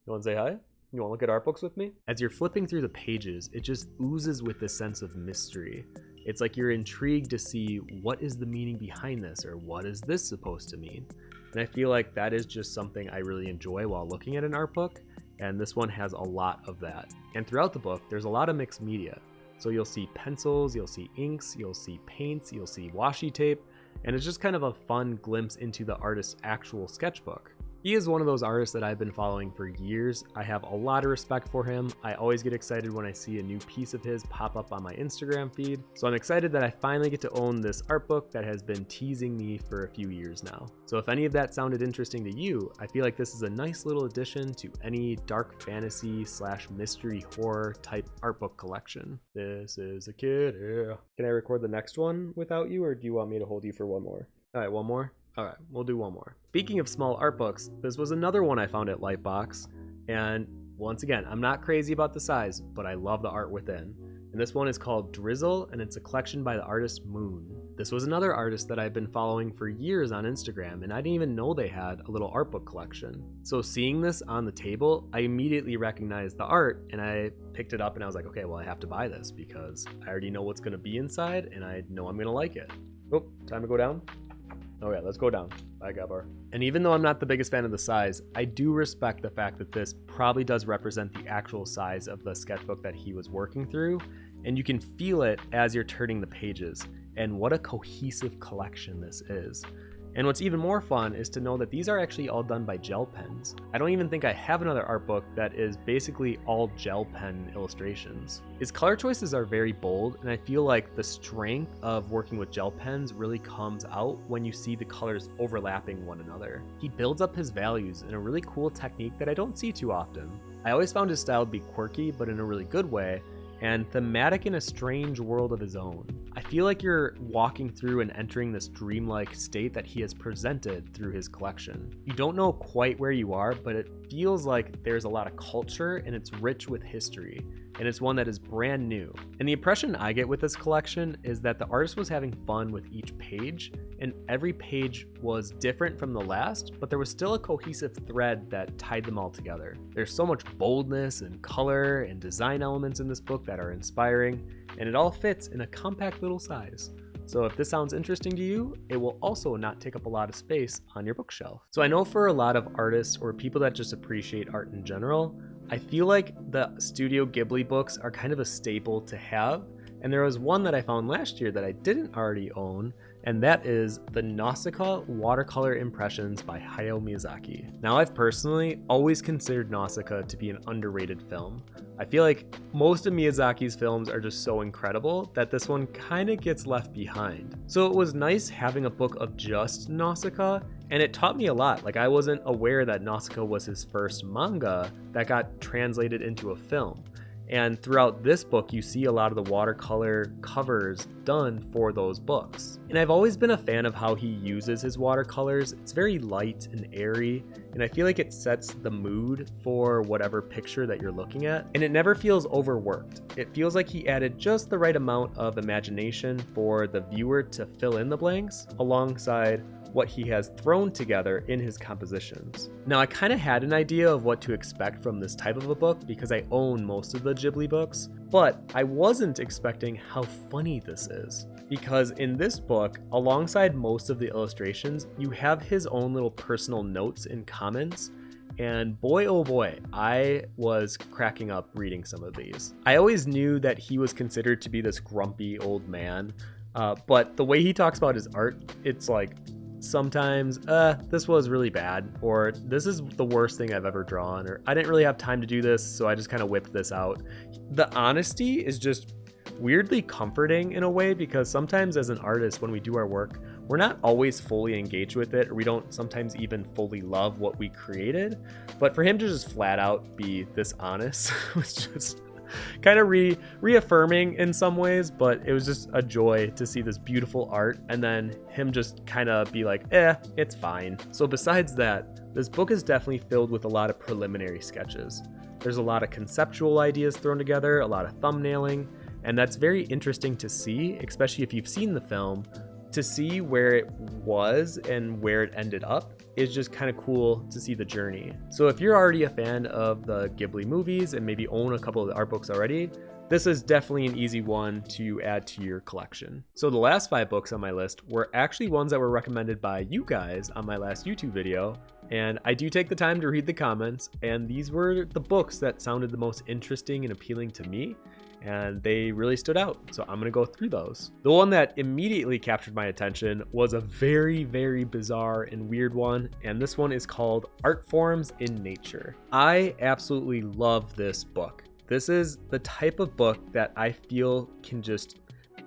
wanna say hi? You wanna look at art books with me? As you're flipping through the pages, it just oozes with this sense of mystery. It's like you're intrigued to see what is the meaning behind this, or what is this supposed to mean? And I feel like that is just something I really enjoy while looking at an art book, and this one has a lot of that. And throughout the book, there's a lot of mixed media. So you'll see pencils, you'll see inks, you'll see paints, you'll see washi tape, and it's just kind of a fun glimpse into the artist's actual sketchbook. He is one of those artists that I've been following for years. I have a lot of respect for him. I always get excited when I see a new piece of his pop up on my Instagram feed. So I'm excited that I finally get to own this art book that has been teasing me for a few years now. So if any of that sounded interesting to you, I feel like this is a nice little addition to any dark fantasy / mystery horror type art book collection. This is a kid here. Can I record the next one without you, or do you want me to hold you for one more? All right, one more? All right, we'll do one more. Speaking of small art books, this was another one I found at Lightbox, and once again, I'm not crazy about the size, but I love the art within. And this one is called Drizzle, and it's a collection by the artist Moon. This was another artist that I've been following for years on Instagram, and I didn't even know they had a little art book collection. So seeing this on the table, I immediately recognized the art, and I picked it up and I was like, okay, well, I have to buy this because I already know what's gonna be inside, and I know I'm gonna like it. Oh, time to go down? Oh yeah, let's go down. Bye, Gabbar. And even though I'm not the biggest fan of the size, I do respect the fact that this probably does represent the actual size of the sketchbook that he was working through, and you can feel it as you're turning the pages. And what a cohesive collection this is. And what's even more fun is to know that these are actually all done by gel pens. I don't even think I have another art book that is basically all gel pen illustrations. His color choices are very bold, and I feel like the strength of working with gel pens really comes out when you see the colors overlapping one another. He builds up his values in a really cool technique that I don't see too often. I always found his style to be quirky, but in a really good way, and thematic in a strange world of his own. I feel like you're walking through and entering this dreamlike state that he has presented through his collection. You don't know quite where you are, but it feels like there's a lot of culture and it's rich with history, and it's one that is brand new. And the impression I get with this collection is that the artist was having fun with each page, and every page was different from the last, but there was still a cohesive thread that tied them all together. There's so much boldness and color and design elements in this book that are inspiring, and it all fits in a compact little size. So if this sounds interesting to you, it will also not take up a lot of space on your bookshelf. So I know for a lot of artists or people that just appreciate art in general, I feel like the Studio Ghibli books are kind of a staple to have. And there was one that I found last year that I didn't already own, and that is the Nausicaä Watercolor Impressions by Hayao Miyazaki. Now, I've personally always considered Nausicaä to be an underrated film. I feel like most of Miyazaki's films are just so incredible that this one kind of gets left behind. So it was nice having a book of just Nausicaä, and it taught me a lot. Like, I wasn't aware that Nausicaä was his first manga that got translated into a film. And throughout this book, you see a lot of the watercolor covers done for those books. And I've always been a fan of how he uses his watercolors. It's very light and airy, and I feel like it sets the mood for whatever picture that you're looking at. And it never feels overworked. It feels like he added just the right amount of imagination for the viewer to fill in the blanks alongside what he has thrown together in his compositions. Now, I kind of had an idea of what to expect from this type of a book because I own most of the Ghibli books, but I wasn't expecting how funny this is. Because in this book, alongside most of the illustrations, you have his own little personal notes and comments. And boy, oh boy, I was cracking up reading some of these. I always knew that he was considered to be this grumpy old man, but the way he talks about his art, it's like, sometimes, this was really bad, or this is the worst thing I've ever drawn, or I didn't really have time to do this, so I just kind of whipped this out. The honesty is just weirdly comforting in a way, because sometimes as an artist, when we do our work, we're not always fully engaged with it, or we don't sometimes even fully love what we created. But for him to just flat out be this honest was just kind of reaffirming in some ways, but it was just a joy to see this beautiful art and then him just kind of be like, it's fine. So besides that, this book is definitely filled with a lot of preliminary sketches. There's a lot of conceptual ideas thrown together, a lot of thumbnailing, and that's very interesting to see, especially if you've seen the film. To see where it was and where it ended up is just kind of cool to see the journey. So if you're already a fan of the Ghibli movies and maybe own a couple of the art books already, this is definitely an easy one to add to your collection. So the last 5 books on my list were actually ones that were recommended by you guys on my last YouTube video. And I do take the time to read the comments, and these were the books that sounded the most interesting and appealing to me, and they really stood out. So I'm gonna go through those. The one that immediately captured my attention was a very, very bizarre and weird one, and this one is called Art Forms in Nature. I absolutely love this book. This is the type of book that I feel can just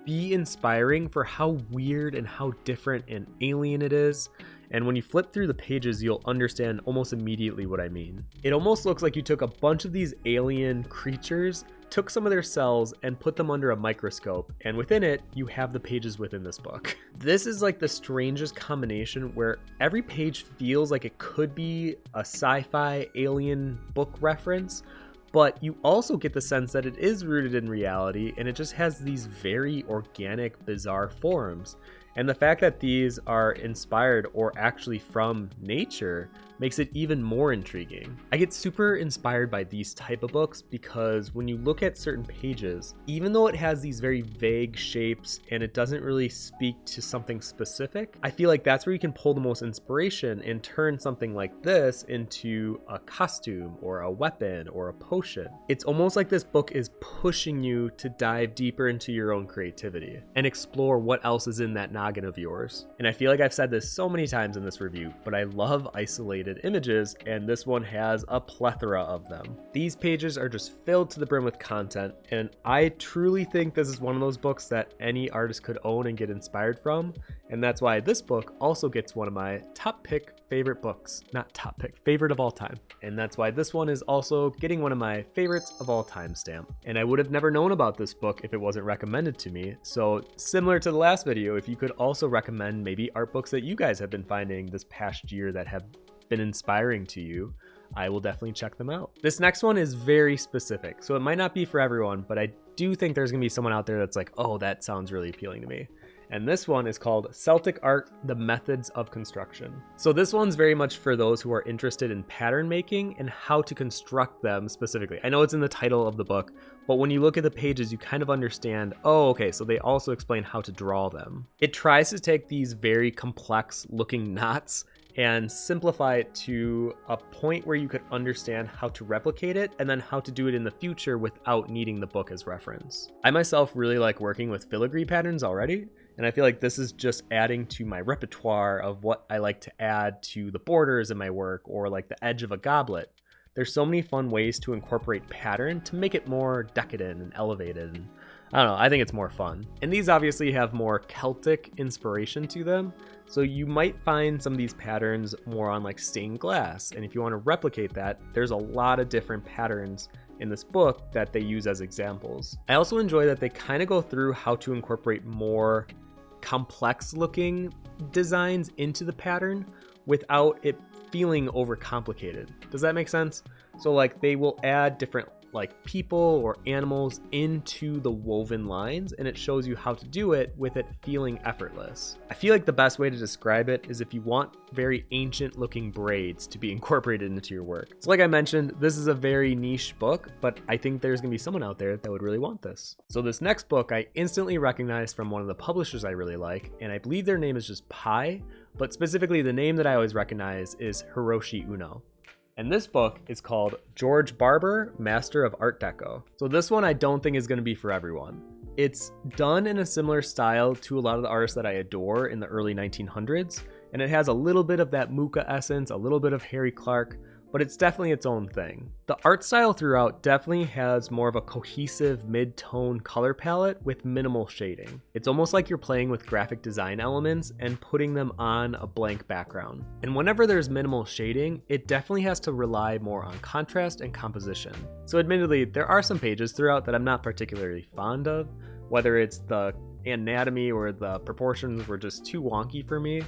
be inspiring for how weird and how different and alien it is. And when you flip through the pages, you'll understand almost immediately what I mean. It almost looks like you took a bunch of these alien creatures, took some of their cells, and put them under a microscope, and within it, you have the pages within this book. This is like the strangest combination where every page feels like it could be a sci-fi alien book reference, but you also get the sense that it is rooted in reality, and it just has these very organic, bizarre forms. And the fact that these are inspired or actually from nature makes it even more intriguing. I get super inspired by these type of books because when you look at certain pages, even though it has these very vague shapes and it doesn't really speak to something specific, I feel like that's where you can pull the most inspiration and turn something like this into a costume or a weapon or a potion. It's almost like this book is pushing you to dive deeper into your own creativity and explore what else is in that noggin of yours. And I feel like I've said this so many times in this review, but I love isolated images, and this one has a plethora of them. These pages are just filled to the brim with content, and I truly think this is one of those books that any artist could own and get inspired from, and that's why this book also gets one of my top pick favorite books. Not top pick, favorite of all time. And that's why this one is also getting one of my favorites of all time stamp. And I would have never known about this book if it wasn't recommended to me. So similar to the last video, if you could also recommend maybe art books that you guys have been finding this past year that have been inspiring to you, I will definitely check them out. This next one is very specific, so it might not be for everyone, but I do think there's gonna be someone out there that's like, oh, that sounds really appealing to me. and this one is called Celtic Art, The Methods of Construction. So this one's very much for those who are interested in pattern making and how to construct them specifically. I know it's in the title of the book, but when you look at the pages, you kind of understand, oh, okay, so they also explain how to draw them. It tries to take these very complex looking knots and simplify it to a point where you could understand how to replicate it and then how to do it in the future without needing the book as reference. I myself really like working with filigree patterns already, and I feel like this is just adding to my repertoire of what I like to add to the borders in my work or like the edge of a goblet. There's so many fun ways to incorporate pattern to make it more decadent and elevated, and I don't know, I think it's more fun. And these obviously have more Celtic inspiration to them, so you might find some of these patterns more on like stained glass, and if you want to replicate that, there's a lot of different patterns in this book that they use as examples. I also enjoy that they kind of go through how to incorporate more complex looking designs into the pattern without it feeling overcomplicated. Does that make sense? So like they will add different like people or animals into the woven lines, and it shows you how to do it with it feeling effortless. I feel like the best way to describe it is if you want very ancient looking braids to be incorporated into your work. So like I mentioned, this is a very niche book, but I think there's gonna be someone out there that would really want this. So this next book I instantly recognized from one of the publishers I really like, and I believe their name is just Pi, but specifically the name that I always recognize is Hiroshi Uno. And this book is called George Barber, Master of Art Deco. So this one I don't think is going to be for everyone. It's done in a similar style to a lot of the artists that I adore in the early 1900s, and it has a little bit of that Mucha essence, a little bit of Harry Clark, but it's definitely its own thing. The art style throughout definitely has more of a cohesive mid-tone color palette with minimal shading. It's almost like you're playing with graphic design elements and putting them on a blank background. And whenever there's minimal shading, it definitely has to rely more on contrast and composition. So admittedly, there are some pages throughout that I'm not particularly fond of, whether it's the anatomy or the proportions were just too wonky for me.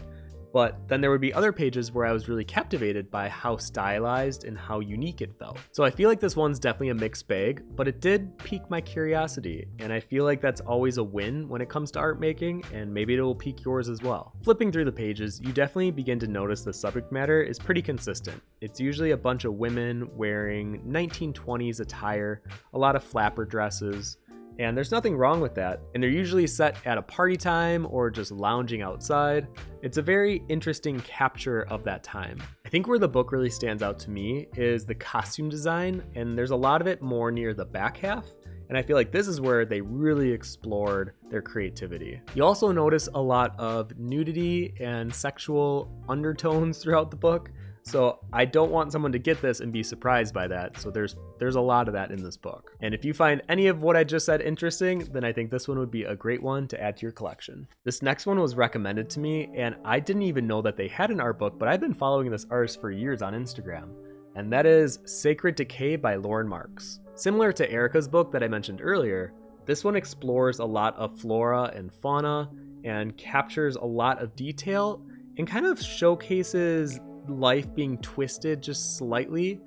But then there would be other pages where I was really captivated by how stylized and how unique it felt. So I feel like this one's definitely a mixed bag, but it did pique my curiosity, and I feel like that's always a win when it comes to art making, and maybe it will pique yours as well. Flipping through the pages, you definitely begin to notice the subject matter is pretty consistent. It's usually a bunch of women wearing 1920s attire, a lot of flapper dresses, and there's nothing wrong with that. And they're usually set at a party time or just lounging outside. It's a very interesting capture of that time. I think where the book really stands out to me is the costume design, and there's a lot of it more near the back half. And I feel like this is where they really explored their creativity. You also notice a lot of nudity and sexual undertones throughout the book. So I don't want someone to get this and be surprised by that. So there's a lot of that in this book. And if you find any of what I just said interesting, then I think this one would be a great one to add to your collection. This next one was recommended to me, and I didn't even know that they had an art book, but I've been following this artist for years on Instagram. And that is Sacred Decay by Lauren Marks. Similar to Erica's book that I mentioned earlier, this one explores a lot of flora and fauna and captures a lot of detail and kind of showcases life being twisted just slightly.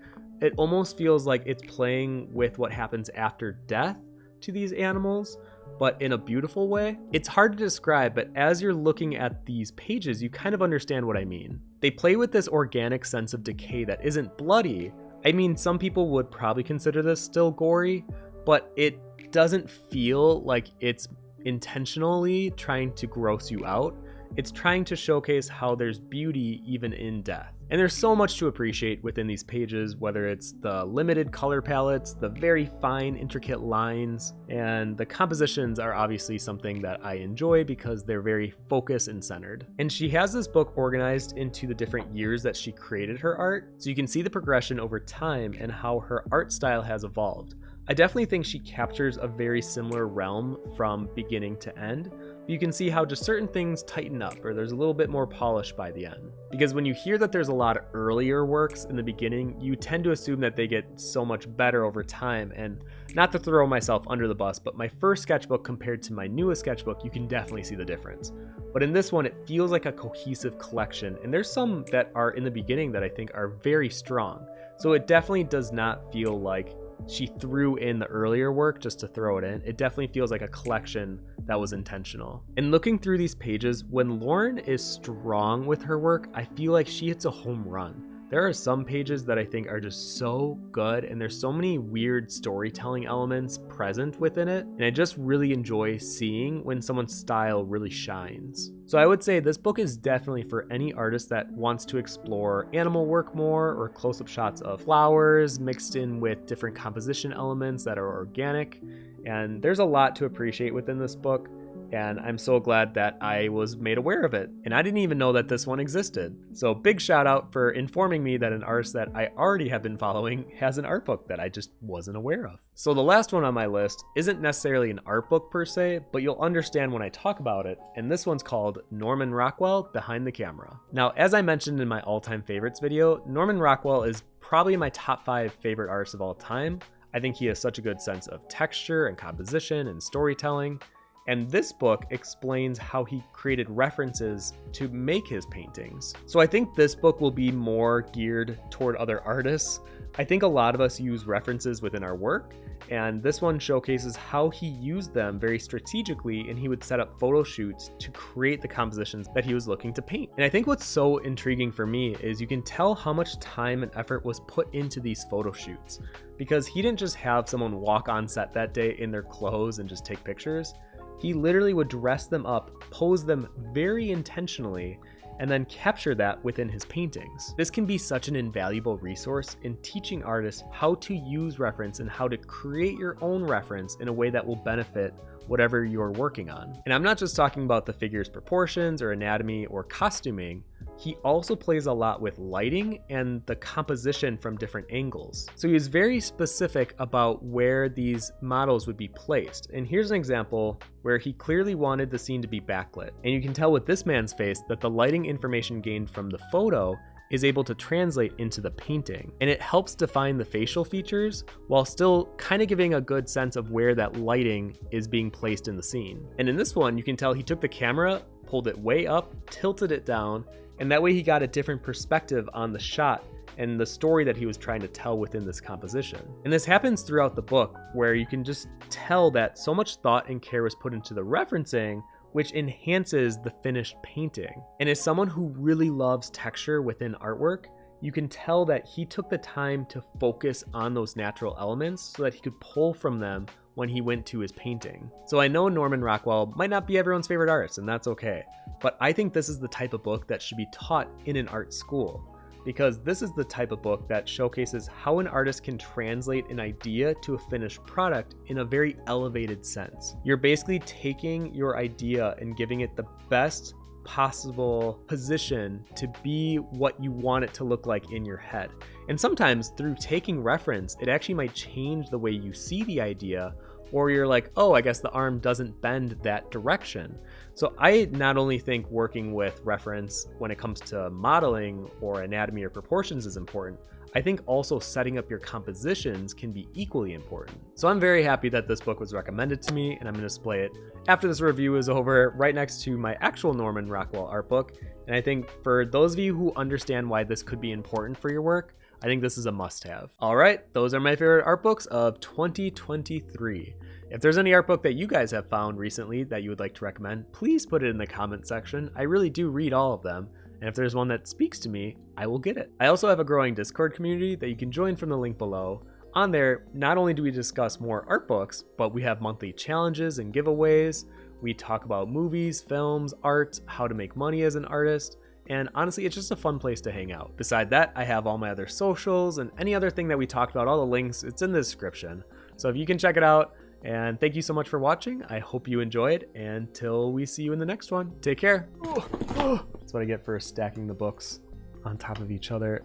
It almost feels like it's playing with what happens after death to these animals, but in a beautiful way. It's hard to describe, but as you're looking at these pages, you kind of understand what I mean. They play with this organic sense of decay that isn't bloody. I mean, some people would probably consider this still gory, but it doesn't feel like it's intentionally trying to gross you out. It's trying to showcase how there's beauty even in death. And there's so much to appreciate within these pages, whether it's the limited color palettes, the very fine, intricate lines, and the compositions are obviously something that I enjoy because they're very focused and centered. And she has this book organized into the different years that she created her art, so you can see the progression over time and how her art style has evolved. I definitely think she captures a very similar realm from beginning to end. You can see how just certain things tighten up, or there's a little bit more polish by the end. Because when you hear that there's a lot of earlier works in the beginning, you tend to assume that they get so much better over time. And not to throw myself under the bus, but my first sketchbook compared to my newest sketchbook, you can definitely see the difference. But in this one, it feels like a cohesive collection, and there's some that are in the beginning that I think are very strong. So it definitely does not feel like she threw in the earlier work just to throw it in. It definitely feels like a collection that was intentional. And looking through these pages, when Lauren is strong with her work, I feel like she hits a home run. There are some pages that I think are just so good, and there's so many weird storytelling elements present within it, and I just really enjoy seeing when someone's style really shines. So I would say this book is definitely for any artist that wants to explore animal work more, or close-up shots of flowers mixed in with different composition elements that are organic, and there's a lot to appreciate within this book. And I'm so glad that I was made aware of it. And I didn't even know that this one existed. So big shout out for informing me that an artist that I already have been following has an art book that I just wasn't aware of. So the last one on my list isn't necessarily an art book per se, but you'll understand when I talk about it. And this one's called Norman Rockwell Behind the Camera. Now, as I mentioned in my all-time favorites video, Norman Rockwell is probably my top 5 favorite artists of all time. I think he has such a good sense of texture and composition and storytelling. And this book explains how he created references to make his paintings. So I think this book will be more geared toward other artists. I think a lot of us use references within our work, and this one showcases how he used them very strategically, and he would set up photo shoots to create the compositions that he was looking to paint. And I think what's so intriguing for me is you can tell how much time and effort was put into these photo shoots, because he didn't just have someone walk on set that day in their clothes and just take pictures. He literally would dress them up, pose them very intentionally, and then capture that within his paintings. This can be such an invaluable resource in teaching artists how to use reference and how to create your own reference in a way that will benefit whatever you're working on. And I'm not just talking about the figure's proportions or anatomy or costuming. He also plays a lot with lighting and the composition from different angles. So he was very specific about where these models would be placed. And here's an example where he clearly wanted the scene to be backlit. And you can tell with this man's face that the lighting information gained from the photo is able to translate into the painting. And it helps define the facial features while still kind of giving a good sense of where that lighting is being placed in the scene. And in this one, you can tell he took the camera, pulled it way up, tilted it down, and that way he got a different perspective on the shot and the story that he was trying to tell within this composition. And this happens throughout the book, where you can just tell that so much thought and care was put into the referencing, which enhances the finished painting. And as someone who really loves texture within artwork, you can tell that he took the time to focus on those natural elements so that he could pull from them when he went to his painting. So I know Norman Rockwell might not be everyone's favorite artist, and that's okay, but I think this is the type of book that should be taught in an art school, because this is the type of book that showcases how an artist can translate an idea to a finished product in a very elevated sense. You're basically taking your idea and giving it the best possible position to be what you want it to look like in your head. And sometimes through taking reference, it actually might change the way you see the idea, or you're like, oh, I guess the arm doesn't bend that direction. So I not only think working with reference when it comes to modeling or anatomy or proportions is important, I think also setting up your compositions can be equally important. So I'm very happy that this book was recommended to me, and I'm going to display it after this review is over right next to my actual Norman Rockwell art book. And I think for those of you who understand why this could be important for your work, I think this is a must-have. All right, those are my favorite art books of 2023. If there's any art book that you guys have found recently that you would like to recommend, please put it in the comment section. I really do read all of them. And if there's one that speaks to me, I will get it. I also have a growing Discord community that you can join from the link below. On there, not only do we discuss more art books, but we have monthly challenges and giveaways. We talk about movies, films, art, how to make money as an artist. And honestly, it's just a fun place to hang out. Beside that, I have all my other socials and any other thing that we talked about, all the links, it's in the description. So if you can check it out, and thank you so much for watching. I hope you enjoyed, and till we see you in the next one, take care. That's what I get for stacking the books on top of each other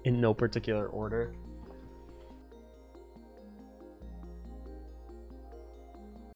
in no particular order.